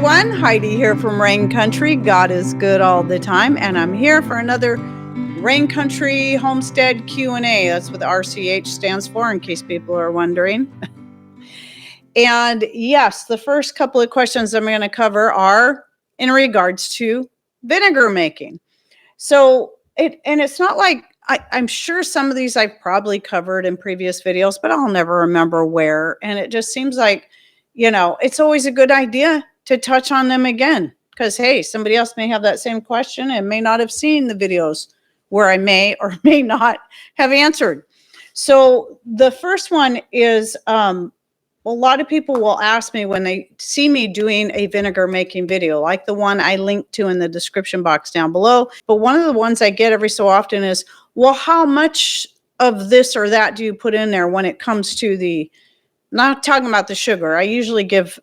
everyone, Heidi here from Rain Country. God is good all the time, and I'm here for another Rain Country Homestead Q&A. That's what the RCH stands for, in case people are wondering. And yes, the first couple of questions I'm going to cover are in regards to vinegar making. So it's not like I'm sure some of these I've probably covered in previous videos, but I'll never remember where. And it just seems like, it's always a good idea to touch on them again, because, hey, somebody else may have that same question and may not have seen the videos where I may or may not have answered. So the first one is, a lot of people will ask me when they see me doing a vinegar making video, like the one I linked to in the description box down below. But one of the ones I get every so often is, well, how much of this or that do you put in there when it comes to not talking about the sugar. I usually give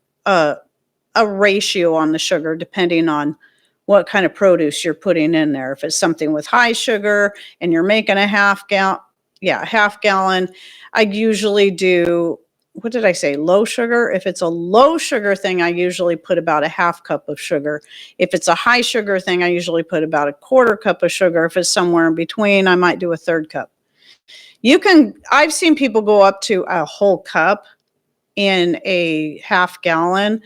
a ratio on the sugar depending on what kind of produce you're putting in there. If it's something with high sugar and you're making a half gallon, I usually do, what did I say, low sugar? If it's a low sugar thing, I usually put about a half cup of sugar. If it's a high sugar thing, I usually put about a quarter cup of sugar. If it's somewhere in between, I might do a third cup. I've seen people go up to a whole cup in a half gallon.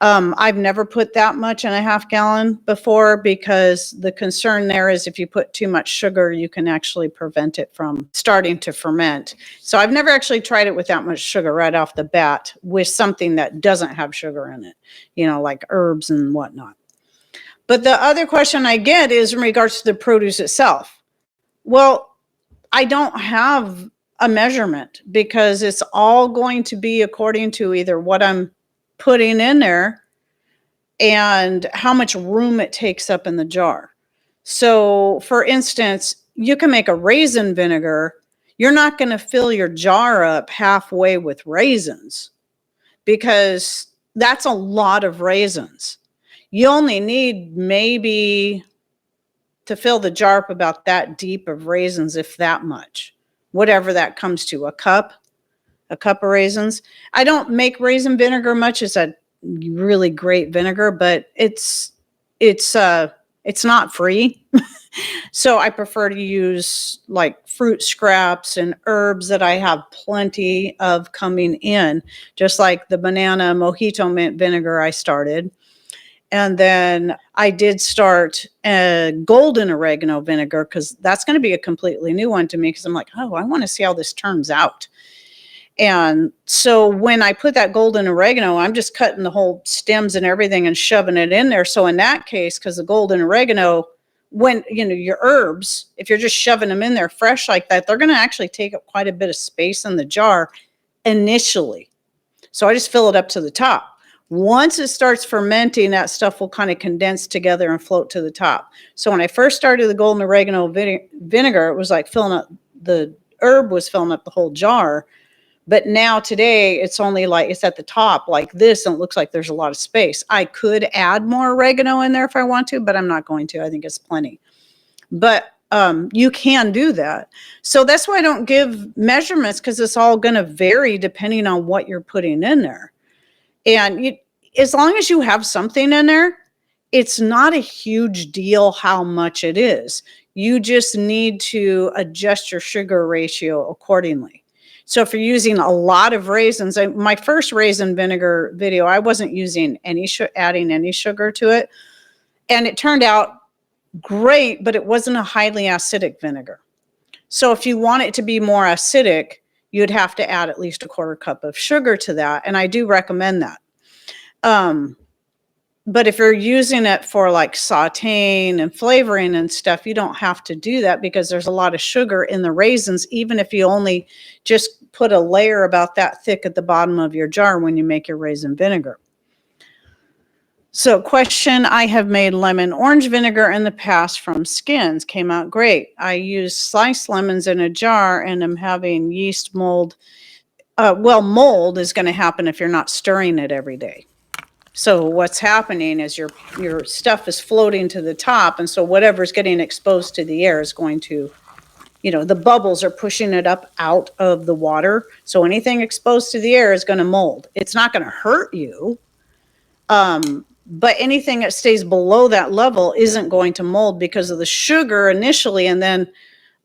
I've never put that much in a half gallon before, because the concern there is if you put too much sugar, you can actually prevent it from starting to ferment. So I've never actually tried it with that much sugar right off the bat with something that doesn't have sugar in it, like herbs and whatnot. But the other question I get is in regards to the produce itself. Well, I don't have a measurement, because it's all going to be according to either what I'm putting in there and how much room it takes up in the jar. So for instance, you can make a raisin vinegar. You're not going to fill your jar up halfway with raisins, because that's a lot of raisins. You only need maybe to fill the jar up about that deep of raisins, if that much, whatever that comes to, a cup of raisins. I don't make raisin vinegar much. It's a really great vinegar, but it's not free. So I prefer to use like fruit scraps and herbs that I have plenty of coming in, just like the banana mojito mint vinegar I started. And then I did start a golden oregano vinegar, because that's going to be a completely new one to me, because I'm like, oh, I want to see how this turns out. And so when I put that golden oregano, I'm just cutting the whole stems and everything and shoving it in there. So in that case, because the golden oregano, when, your herbs, if you're just shoving them in there fresh like that, they're going to actually take up quite a bit of space in the jar initially. So I just fill it up to the top. Once it starts fermenting, that stuff will kind of condense together and float to the top. So when I first started the golden oregano vinegar, it was like the herb was filling up the whole jar. But now today, it's only like, it's at the top like this, and it looks like there's a lot of space. I could add more oregano in there if I want to, but I'm not going to. I think it's plenty. But you can do that. So that's why I don't give measurements, because it's all going to vary depending on what you're putting in there. And as long as you have something in there, it's not a huge deal how much it is. You just need to adjust your sugar ratio accordingly. So if you're using a lot of raisins, my first raisin vinegar video, I wasn't using adding any sugar to it. And it turned out great, but it wasn't a highly acidic vinegar. So if you want it to be more acidic, you'd have to add at least a quarter cup of sugar to that. And I do recommend that. But if you're using it for like sauteing and flavoring and stuff, you don't have to do that, because there's a lot of sugar in the raisins, even if you only just put a layer about that thick at the bottom of your jar when you make your raisin vinegar. So question, I have made lemon orange vinegar in the past from skins. Came out great. I used sliced lemons in a jar and I'm having yeast mold. Mold is going to happen if you're not stirring it every day. So what's happening is your stuff is floating to the top, and so whatever's getting exposed to the air is going to, the bubbles are pushing it up out of the water. So anything exposed to the air is going to mold. It's not going to hurt you, But anything that stays below that level isn't going to mold because of the sugar initially, and then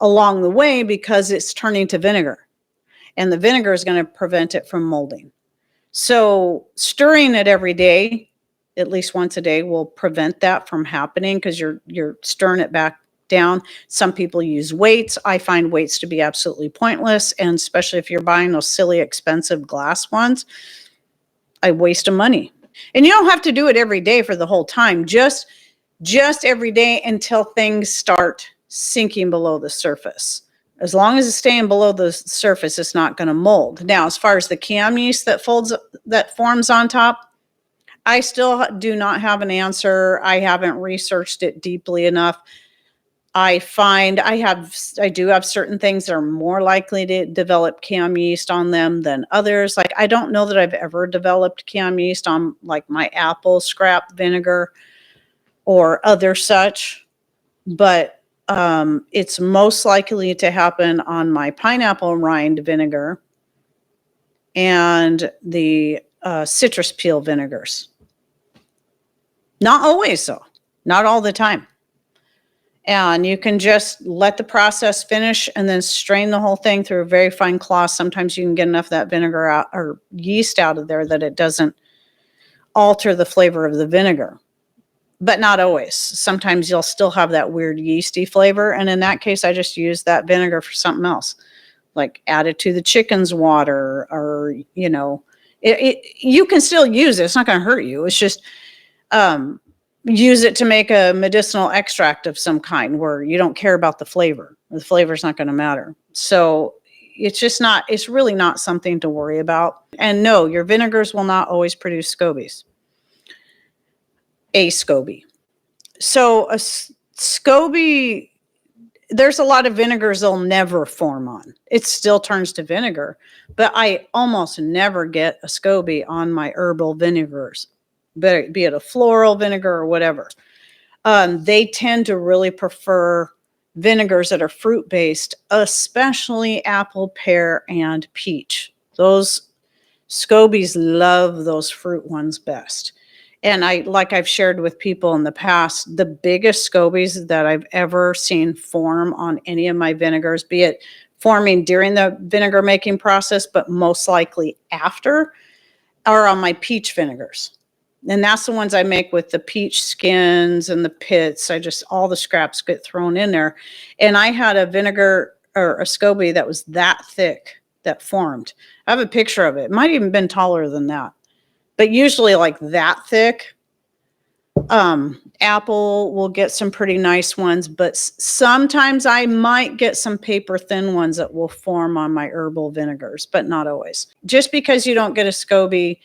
along the way because it's turning to vinegar. And the vinegar is going to prevent it from molding. So stirring it every day, at least once a day, will prevent that from happening because you're stirring it back down. Some people use weights. I find weights to be absolutely pointless, and especially if you're buying those silly expensive glass ones, I waste of money. And you don't have to do it every day for the whole time. Just every day until things start sinking below the surface. As long as it's staying below the surface, it's not going to mold. Now, as far as the cam yeast that forms on top, I still do not have an answer. I haven't researched it deeply enough. I find I do have certain things that are more likely to develop cam yeast on them than others. Like, I don't know that I've ever developed cam yeast on like my apple scrap vinegar or other such, but it's most likely to happen on my pineapple rind vinegar and the citrus peel vinegars. Not always, though. Not all the time. And you can just let the process finish and then strain the whole thing through a very fine cloth. Sometimes you can get enough of that vinegar out or yeast out of there that it doesn't alter the flavor of the vinegar. But not always. Sometimes you'll still have that weird yeasty flavor. And in that case, I just use that vinegar for something else, like add it to the chicken's water, or, you know, you can still use it. It's not going to hurt you. It's just use it to make a medicinal extract of some kind where you don't care about the flavor. The flavor's not going to matter. So it's really not something to worry about. And no, your vinegars will not always produce scobies. A SCOBY. So a SCOBY, there's a lot of vinegars they'll never form on. It still turns to vinegar, but I almost never get a SCOBY on my herbal vinegars, be it a floral vinegar or whatever. They tend to really prefer vinegars that are fruit-based, especially apple, pear, and peach. Those SCOBYs love those fruit ones best. And like I've shared with people in the past, the biggest scobies that I've ever seen form on any of my vinegars, be it forming during the vinegar making process, but most likely after, are on my peach vinegars. And that's the ones I make with the peach skins and the pits. All the scraps get thrown in there. And I had a vinegar or a SCOBY that was that thick that formed. I have a picture of it. It might even been taller than that. But usually like that thick. Apple will get some pretty nice ones, but sometimes I might get some paper thin ones that will form on my herbal vinegars, but not always. Just because you don't get a SCOBY,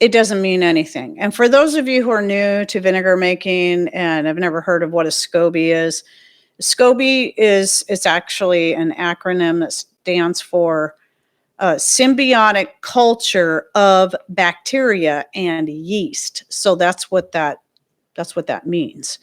it doesn't mean anything. And for those of you who are new to vinegar making and have never heard of what a SCOBY is, SCOBY it's actually an acronym that stands for symbiotic culture of bacteria and yeast. So that's what that means.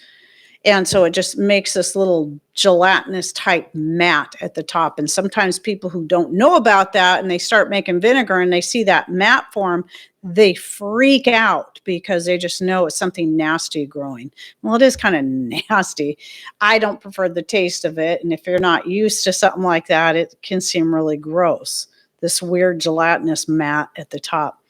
And so it just makes this little gelatinous type mat at the top. And sometimes people who don't know about that and they start making vinegar and they see that mat form, they freak out because they just know it's something nasty growing. Well, it is kind of nasty. I don't prefer the taste of it. And if you're not used to something like that, it can seem really gross. This weird gelatinous mat at the top.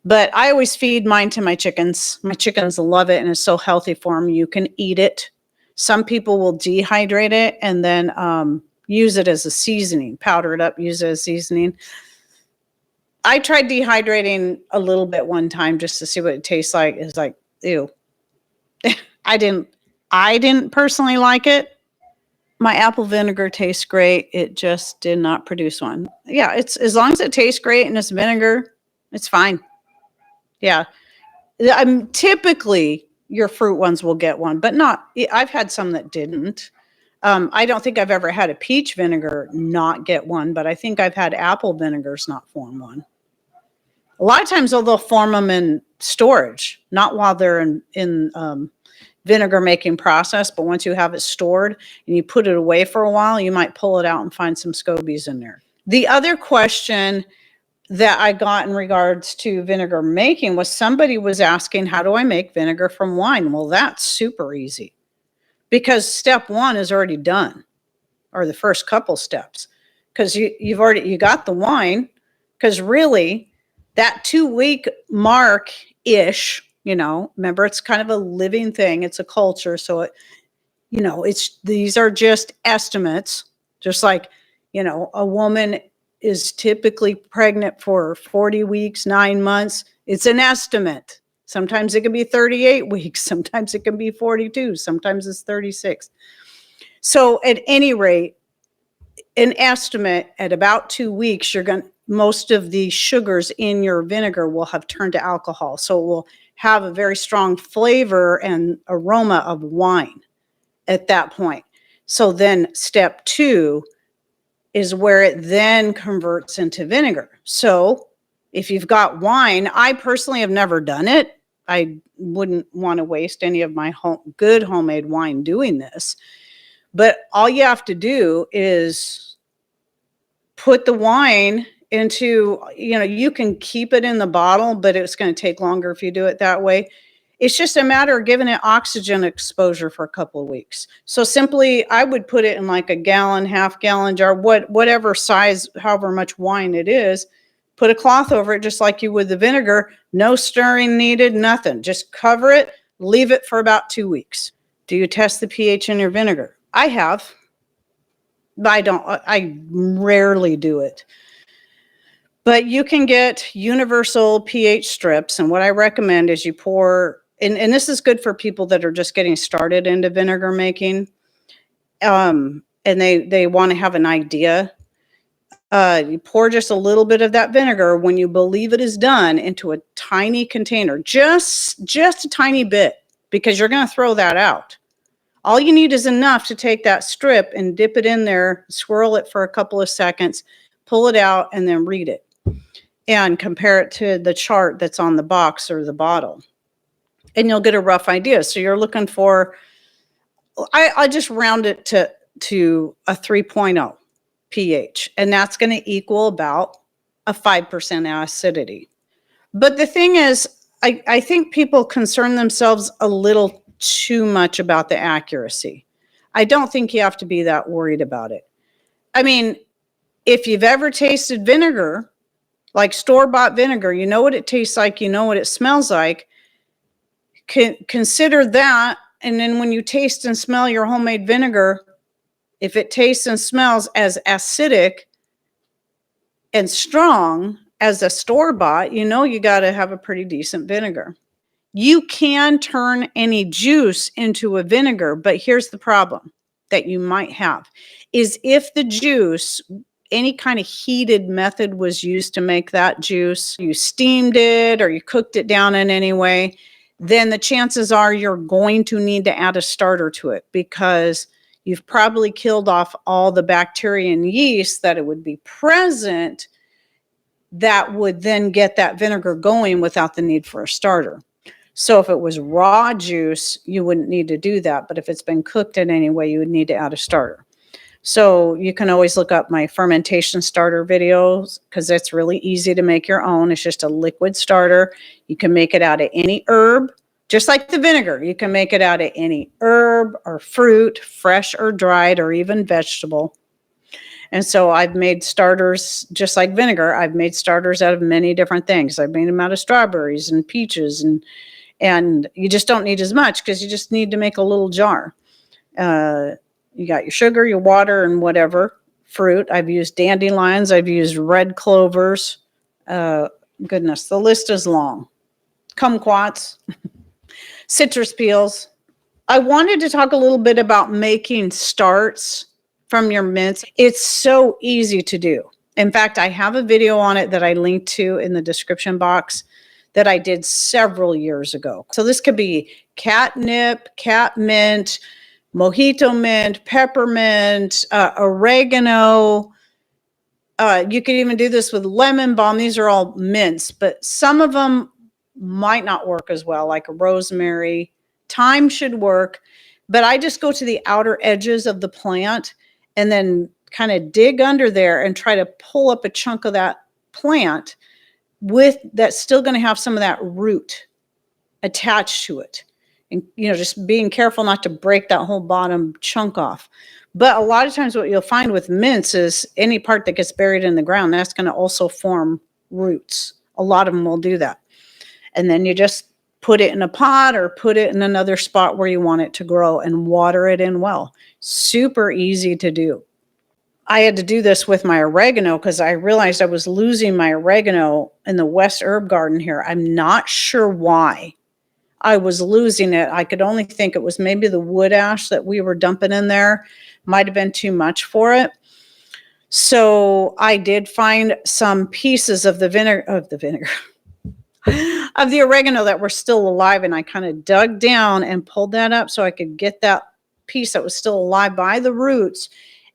But I always feed mine to my chickens. My chickens love it, and it's so healthy for them. You can eat it. Some people will dehydrate it and then use it as a seasoning, powder it up, use it as seasoning. I tried dehydrating a little bit one time just to see what it tastes like. It's like, ew. I didn't personally like it. My apple vinegar tastes great. It just did not produce one. Yeah, it's as long as it tastes great and it's vinegar, it's fine. Yeah. Typically your fruit ones will get one, but not, I've had some that didn't. I don't think I've ever had a peach vinegar not get one, but I think I've had apple vinegars not form one. A lot of times they'll form them in storage, not while they're in vinegar making process, but once you have it stored and you put it away for a while, you might pull it out and find some scobies in there. The other question that I got in regards to vinegar making was somebody was asking, how do I make vinegar from wine? Well, that's super easy because step one is already done, or the first couple steps, because you got the wine. Because really that 2-week mark ish, remember, it's kind of a living thing. It's a culture. So these are just estimates, just like, a woman is typically pregnant for 40 weeks, 9 months. It's an estimate. Sometimes it can be 38 weeks. Sometimes it can be 42. Sometimes it's 36. So at any rate, an estimate at about 2 weeks, most of the sugars in your vinegar will have turned to alcohol. So it will have a very strong flavor and aroma of wine at that point. So then step 2 is where it then converts into vinegar. So if you've got wine, I personally have never done it. I wouldn't want to waste any of my good homemade wine doing this. But all you have to do is put the wine into, you can keep it in the bottle, but it's going to take longer if you do it that way. It's just a matter of giving it oxygen exposure for a couple of weeks. So simply, I would put it in like a gallon, half-gallon jar, whatever size, however much wine it is, put a cloth over it just like you would the vinegar. No stirring needed, nothing. Just cover it, leave it for about 2 weeks. Do you test the pH in your vinegar? I have. But I rarely do it. But you can get universal pH strips. And what I recommend is you pour, and this is good for people that are just getting started into vinegar making. And they want to have an idea. You pour just a little bit of that vinegar when you believe it is done into a tiny container, just a tiny bit, because you're going to throw that out. All you need is enough to take that strip and dip it in there, swirl it for a couple of seconds, pull it out, and then read it. And compare it to the chart that's on the box or the bottle. And you'll get a rough idea. So you're looking for, I just round it to a 3.0 pH. And that's going to equal about a 5% acidity. But the thing is, I think people concern themselves a little too much about the accuracy. I don't think you have to be that worried about it. I mean, if you've ever tasted vinegar, like store-bought vinegar, you know what it tastes like, you know what it smells like. Consider that, and then when you taste and smell your homemade vinegar, if it tastes and smells as acidic and strong as a store-bought, you got to have a pretty decent vinegar. You can turn any juice into a vinegar, but here's the problem that you might have, is if the juice, any kind of heated method was used to make that juice, you steamed it or you cooked it down in any way, then the chances are you're going to need to add a starter to it, because you've probably killed off all the bacteria and yeast that it would be present that would then get that vinegar going without the need for a starter. So if it was raw juice, you wouldn't need to do that. But if it's been cooked in any way, you would need to add a starter. So you can always look up my fermentation starter videos, because it's really easy to make your own. It's just a liquid starter. You can make it out of any herb, just like the vinegar. You can make it out of any herb or fruit, fresh or dried, or even vegetable. And so I've made starters just like vinegar. I've made starters out of many different things. I've made them out of strawberries and peaches, and you just don't need as much, because you just need to make a little jar. You got your sugar, your water, and whatever fruit. I've used dandelions. I've used red clovers. Goodness, the list is long. Kumquats, citrus peels. I wanted to talk a little bit about making starts from your mints. It's so easy to do. In fact, I have a video on it that I linked to in the description box that I did several years ago. So this could be catnip, catmint, mojito mint, peppermint, oregano. You could even do this with lemon balm. These are all mints, but some of them might not work as well, like rosemary. Thyme should work, but I just go to the outer edges of the plant and then kind of dig under there and try to pull up a chunk of that plant with that's still going to have some of that root attached to it. And, just being careful not to break that whole bottom chunk off. But a lot of times what you'll find with mints is any part that gets buried in the ground, that's going to also form roots. A lot of them will do that. And then you just put it in a pot or put it in another spot where you want it to grow and water it in well. Super easy to do. I had to do this with my oregano because I realized I was losing my oregano in the West Herb Garden here. I'm not sure why I was losing it. I could only think it was maybe the wood ash that we were dumping in there. Might have been too much for it. So I did find some pieces of the vinegar of the oregano that were still alive, and I kind of dug down and pulled that up so I could get that piece that was still alive by the roots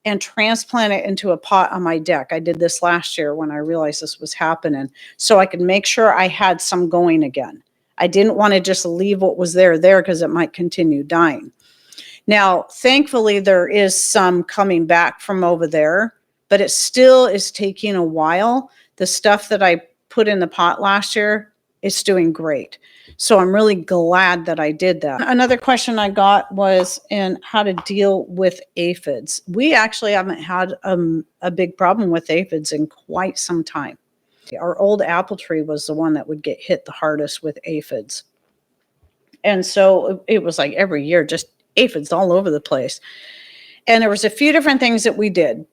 and transplant it into a pot on my deck. I did this last year when I realized this was happening, so I could make sure I had some going again. I didn't want to just leave what was there because it might continue dying. Now, thankfully, there is some coming back from over there, but it still is taking a while. The stuff that I put in the pot last year is doing great. So I'm really glad that I did that. Another question I got was in how to deal with aphids. We actually haven't had a big problem with aphids in quite some time. Our old apple tree was the one that would get hit the hardest with aphids. And so it was like every year, just aphids all over the place. And there was a few different things that we did.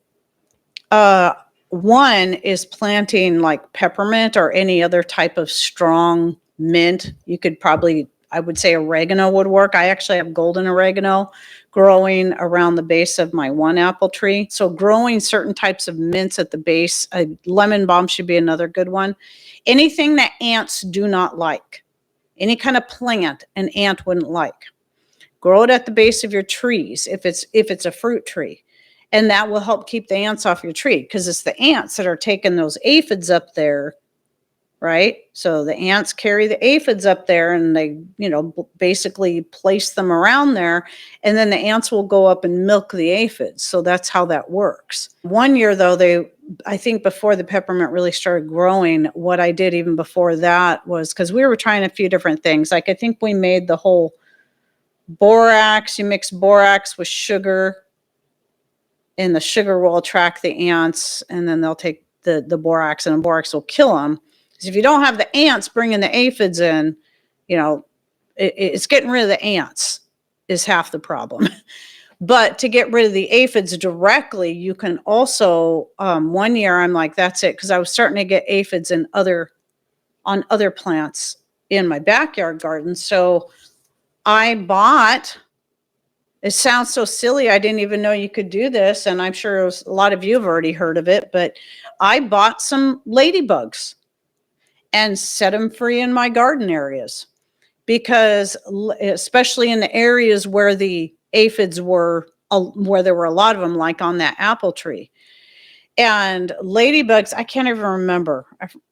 One is planting like peppermint or any other type of strong mint. You could probably, I would say oregano would work. I actually have golden oregano growing around the base of my one apple tree. So growing certain types of mints at the base, lemon balm should be another good one. Anything that ants do not like, any kind of plant an ant wouldn't like. Grow it at the base of your trees if it's a fruit tree. And that will help keep the ants off your tree because it's the ants that are taking those aphids up there, right? So the ants carry the aphids up there and they, basically place them around there. And then the ants will go up and milk the aphids. So that's how that works. One year though, I think before the peppermint really started growing, what I did even before that was because we were trying a few different things. Like I think we made the whole borax, you mix borax with sugar and the sugar will attract the ants and then they'll take the borax and the borax will kill them. Because if you don't have the ants bringing the aphids in, it's getting rid of the ants is half the problem. But to get rid of the aphids directly, you can also, one year I'm like, that's it. Because I was starting to get aphids on other plants in my backyard garden. So I bought, it sounds so silly. I didn't even know you could do this. And I'm sure a lot of you have already heard of it, but I bought some ladybugs and set them free in my garden areas because especially in the areas where the aphids were, where there were a lot of them, like on that apple tree. And ladybugs, I can't even remember.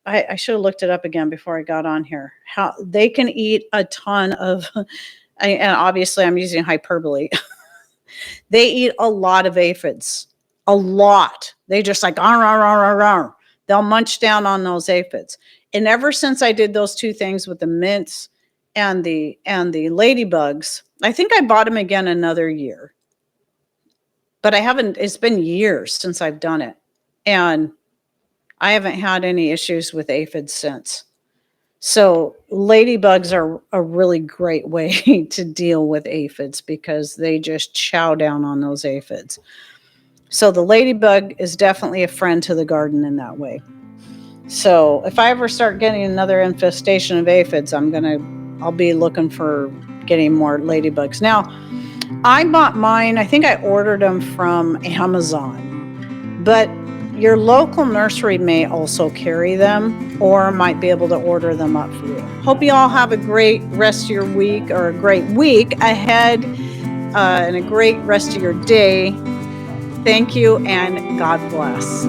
I should have looked it up again before I got on here. How they can eat a ton of, and obviously I'm using hyperbole. They eat a lot of aphids, a lot. They just like, arr, arr, arr, arr, arr. They'll munch down on those aphids. And ever since I did those two things with the mints and the ladybugs, I think I bought them again another year. But I haven't, it's been years since I've done it. And I haven't had any issues with aphids since. So ladybugs are a really great way to deal with aphids because they just chow down on those aphids. So the ladybug is definitely a friend to the garden in that way. So if I ever start getting another infestation of aphids, I'll be looking for getting more ladybugs. Now, I bought mine, I think I ordered them from Amazon, but your local nursery may also carry them or might be able to order them up for you. Hope you all have a great rest of your week or a great week ahead and a great rest of your day. Thank you and God bless.